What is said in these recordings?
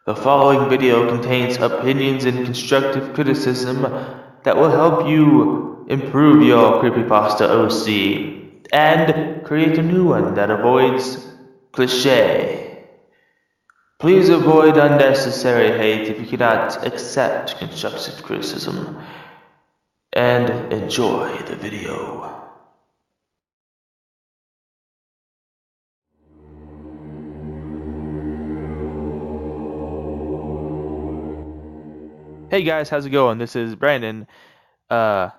The following video contains opinions and constructive criticism that will help you improve your Creepypasta OC and create a new one that avoids cliché. Please avoid unnecessary hate if you cannot accept constructive criticism, and enjoy the video. Hey guys, how's it going? This is Brandon, uh,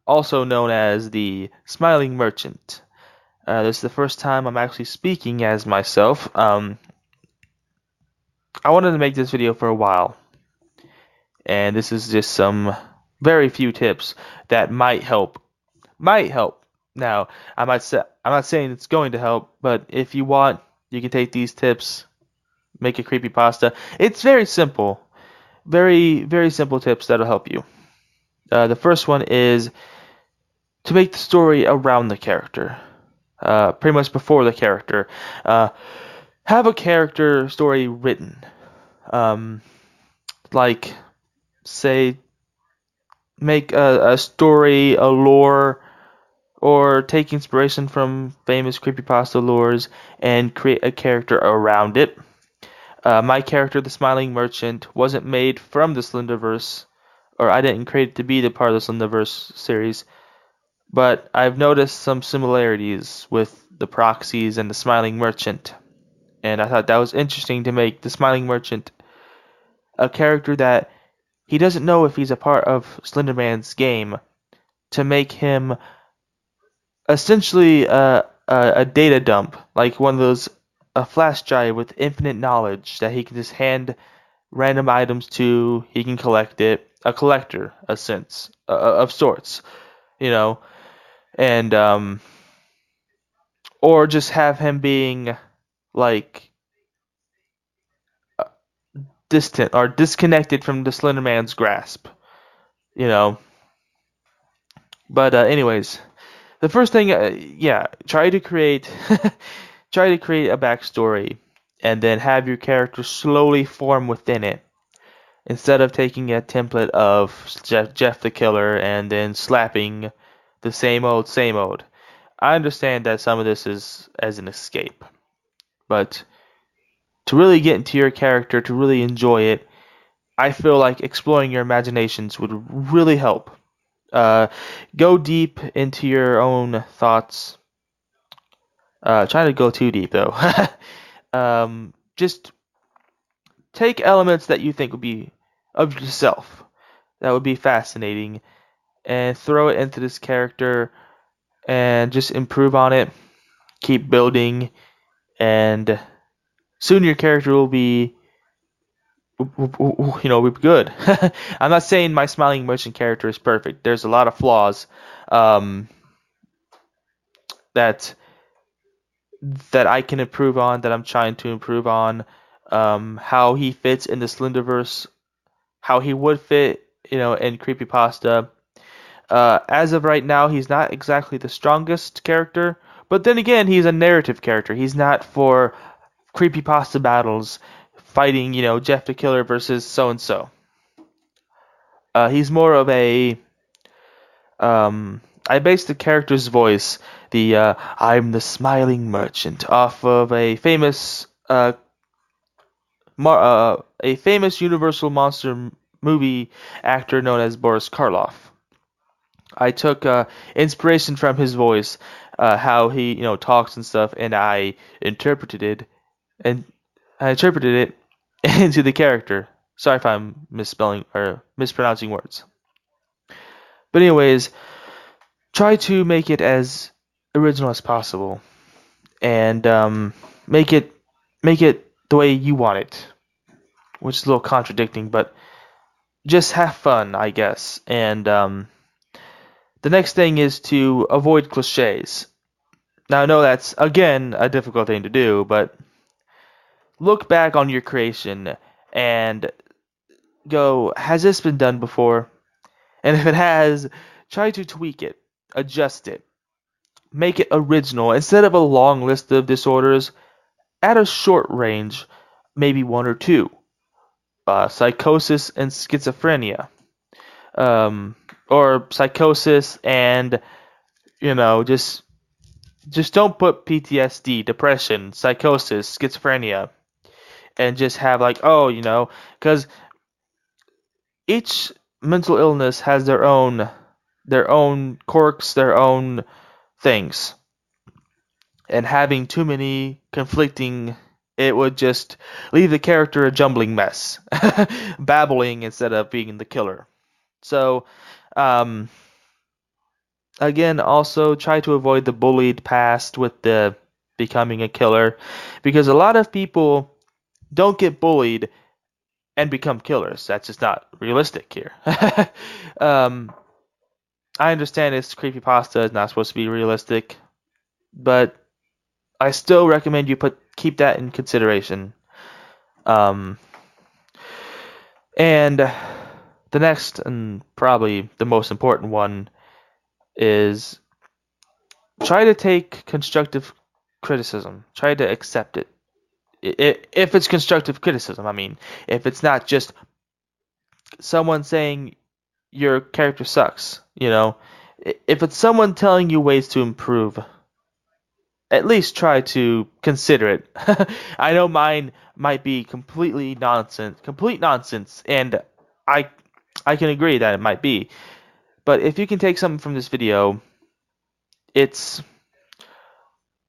also known as the Smiling Merchant. This is the first time I'm actually speaking as myself. I wanted to make this video for a while, and this is just some very few tips that might help. Might help. Now, I'm not saying it's going to help, but if you want, you can take these tips, make a creepypasta. It's very simple. Very, very simple tips that'll help you. The first one is to make the story around the character. Pretty much before the character. Have a character story written. Like, say, make a story, a lore, or take inspiration from famous creepypasta lores and create a character around it. My character, the Smiling Merchant, wasn't made from the Slenderverse, or I didn't create it to be the part of the Slenderverse series, but I've noticed some similarities with the proxies and the Smiling Merchant, and I thought that was interesting to make the Smiling Merchant a character that he doesn't know if he's a part of Slenderman's game, to make him essentially a data dump, like one of those, a flash drive with infinite knowledge that he can just hand random items to. He can collect it, a collector, a sense of sorts, you know, and or just have him being like distant or disconnected from the Slenderman's grasp, you know. But anyways, the first thing, try to create try to create a backstory, and then have your character slowly form within it, instead of taking a template of Jeff the Killer and then slapping the same old, same old. I understand that some of this is as an escape, but to really get into your character, to really enjoy it, I feel like exploring your imaginations would really help. Uh, Go deep into your own thoughts. Try to go too deep though. Just take elements that you think would be of yourself, that would be fascinating, and throw it into this character and just improve on it. Keep building, and soon your character will be, be good. I'm not saying my Smiling Merchant character is perfect. There's a lot of flaws, um, that that I can improve on, that I'm trying to improve on. How he fits in the Slenderverse, how he would fit, in Creepypasta. As of right now, he's not exactly the strongest character, but then again, he's a narrative character. He's not for creepypasta battles, fighting, Jeff the Killer versus so and so. He's more of a. I based the character's voice, the "I'm the Smiling Merchant," off of a famous Universal monster movie actor known as Boris Karloff. I took inspiration from his voice, how he talks and stuff, and and I interpreted it into the character. Sorry if I'm misspelling or mispronouncing words. But anyways, try to make it as original as possible, and make it the way you want it, which is a little contradicting, but just have fun, I guess. And the next thing is to avoid cliches. Now, I know that's, again, a difficult thing to do, but look back on your creation and go, has this been done before? And if it has, try to tweak it, adjust it, make it original. Instead of a long list of disorders, add a short range, maybe one or two. psychosis and schizophrenia, or psychosis and just don't put PTSD, depression, psychosis, schizophrenia, and just have like, oh, because each mental illness has their own quirks, their own things, and having too many conflicting, it would just leave the character a jumbling mess, babbling instead of being the killer. So, um, again, also try to avoid the bullied past with the becoming a killer, because a lot of people don't get bullied and become killers. That's just not realistic here. um, I understand it's creepypasta, it's not supposed to be realistic, but I still recommend you keep that in consideration. Um, and the next and probably the most important one is try to take constructive criticism. Try to accept it. If it's constructive criticism, I mean, if it's not just someone saying your character sucks, if it's someone telling you ways to improve, at least try to consider it. I know mine might be complete nonsense, and I I can agree that it might be. But if you can take something from this video, it's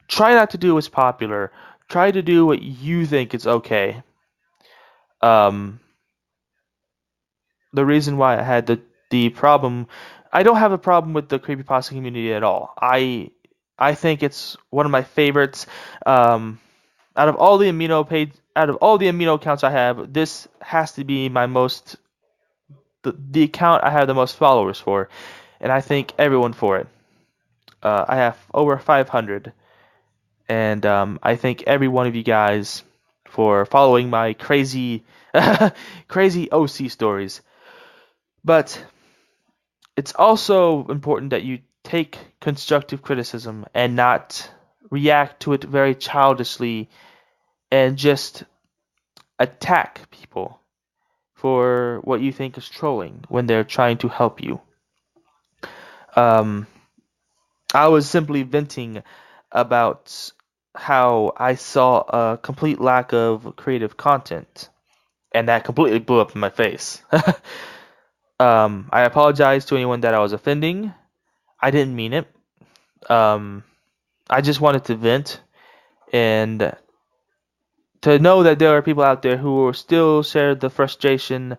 try not to do what's popular. Try to do what you think is okay. Um, the reason why I had the problem, I don't have a problem with the creepypasta community at all. I think it's one of my favorites. Um, out of all the amino accounts I have, this has to be the account I have the most followers for, and I thank everyone for it. I have over 500, and I thank every one of you guys for following my crazy, crazy OC stories. But it's also important that you take constructive criticism and not react to it very childishly and just attack people for what you think is trolling when they're trying to help you. Um, I was simply venting about how I saw a complete lack of creative content, and that completely blew up in my face. I apologize to anyone that I was offending. I didn't mean it. Um, I just wanted to vent and to know that there are people out there who will still share the frustration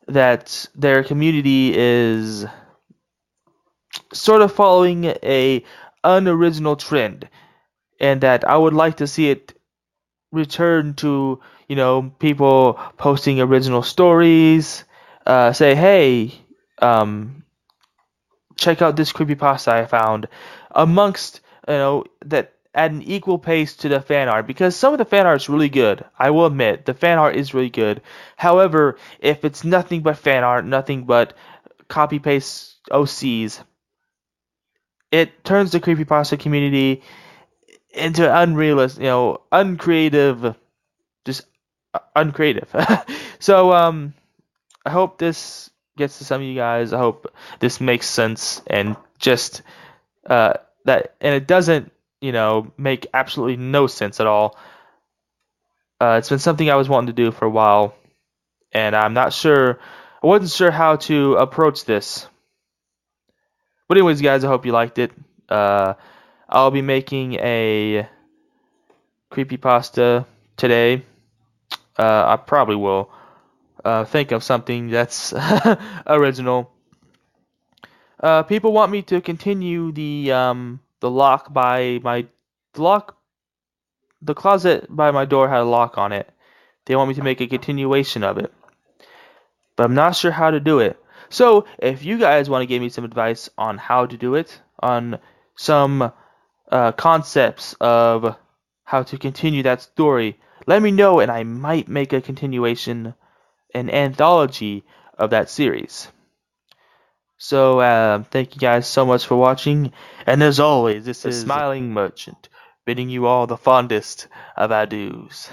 that their community is sort of following a unoriginal trend, and that I would like to see it return to people posting original stories. Say, hey, um, check out this creepypasta I found, amongst that at an equal pace to the fan art, because some of the fan art is really good. I will admit the fan art is really good. However, if it's nothing but fan art, nothing but copy paste OCs, it turns the creepypasta community into unrealistic, uncreative, just uncreative. So I hope this gets to some of you guys. I hope this makes sense, and just and it doesn't make absolutely no sense at all. It's been something I was wanting to do for a while, and I wasn't sure how to approach this. But anyways, guys, I hope you liked it. I'll be making a creepypasta today. I probably will think of something that's original. People want me to continue the lock by my the lock the closet by my door had a lock on it. They want me to make a continuation of it, but I'm not sure how to do it. So if you guys want to give me some advice on how to do it, on some concepts of how to continue that story, let me know, and I might make a continuation, an anthology of that series. So thank you guys so much for watching, and as always, this is Smiling Merchant, bidding you all the fondest of adieus.